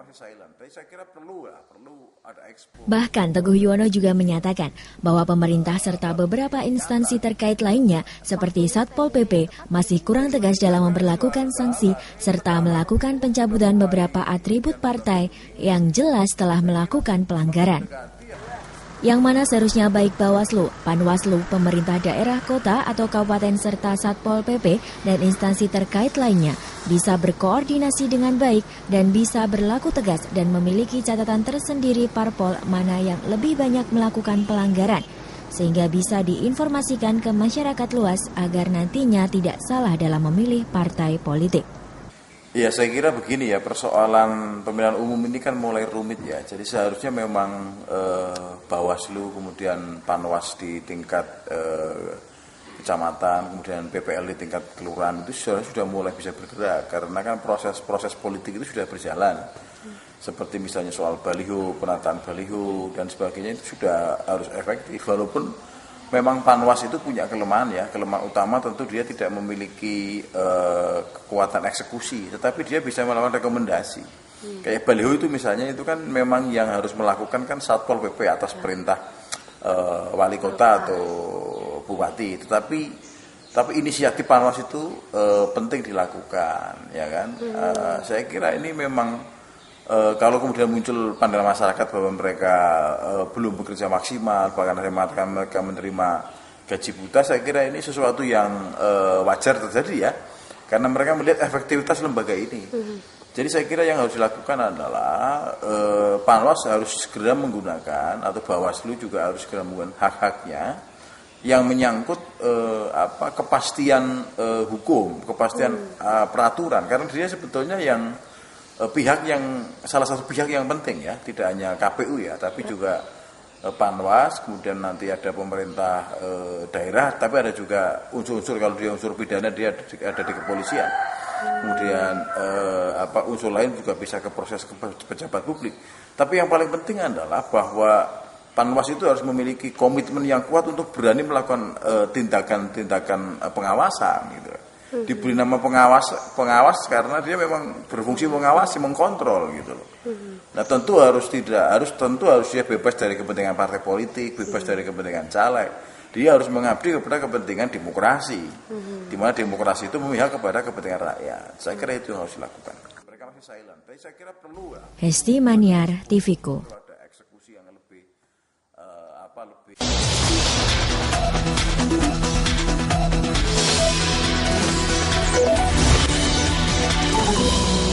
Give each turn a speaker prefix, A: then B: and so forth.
A: masih silent. Tapi saya kira perlu ada expo.
B: Bahkan Teguh Yuwono juga menyatakan bahwa pemerintah serta beberapa instansi terkait lainnya seperti Satpol PP masih kurang tegas dalam memberlakukan sanksi serta melakukan pencabutan beberapa atribut partai yang jelas telah melakukan pelanggaran. Yang mana seharusnya baik Bawaslu, Panwaslu, pemerintah daerah, kota, atau kabupaten serta Satpol PP dan instansi terkait lainnya bisa berkoordinasi dengan baik dan bisa berlaku tegas dan memiliki catatan tersendiri parpol mana yang lebih banyak melakukan pelanggaran, sehingga bisa diinformasikan ke masyarakat luas agar nantinya tidak salah dalam memilih partai politik.
A: Ya, saya kira begini ya, persoalan pemilihan umum ini kan mulai rumit ya. Jadi seharusnya memang Bawaslu, kemudian Panwas di tingkat kecamatan, kemudian PPL di tingkat kelurahan itu sudah mulai bisa bergerak. Karena kan proses politik itu sudah berjalan. Seperti misalnya soal baliho, penataan baliho, dan sebagainya itu sudah harus efektif. Walaupun memang Panwas itu punya kelemahan ya, kelemahan utama tentu dia tidak memiliki kekuatan eksekusi, tetapi dia bisa melakukan rekomendasi. Kayak baliho itu misalnya itu kan memang yang harus melakukan kan Satpol PP atas perintah wali kota atau bupati, tapi inisiatif Panwas itu penting dilakukan, ya kan? Saya kira ini memang kalau kemudian muncul pandangan masyarakat bahwa mereka belum bekerja maksimal, bahkan ada yang mengatakan mereka menerima gaji buta, saya kira ini sesuatu yang wajar terjadi ya, karena mereka melihat efektivitas lembaga ini. Jadi saya kira yang harus dilakukan adalah Panwas harus segera menggunakan, atau Bawaslu juga harus segera menggunakan hak-haknya yang menyangkut kepastian hukum, kepastian peraturan, karena dia sebetulnya yang salah satu pihak yang penting ya, tidak hanya KPU ya, tapi juga Panwas, kemudian nanti ada pemerintah daerah, tapi ada juga unsur-unsur, kalau dia unsur pidana dia ada di kepolisian, kemudian unsur lain juga bisa ke proses ke pejabat publik. Tapi yang paling penting adalah bahwa Panwas itu harus memiliki komitmen yang kuat untuk berani melakukan tindakan-tindakan pengawasan gitu. Diberi nama pengawas karena dia memang berfungsi mengawasi, mengkontrol gitu loh. Nah tentu harus dia bebas dari kepentingan partai politik, bebas dari kepentingan caleg. Dia harus mengabdi kepada kepentingan demokrasi, di mana demokrasi itu memihak kepada kepentingan rakyat. Saya kira itu yang harus dilakukan. Mereka masih silent, tapi saya kira perlu ya.
B: Hesti Maniar, TVKO.
A: Ada eksekusi yang lebih
C: Thank you.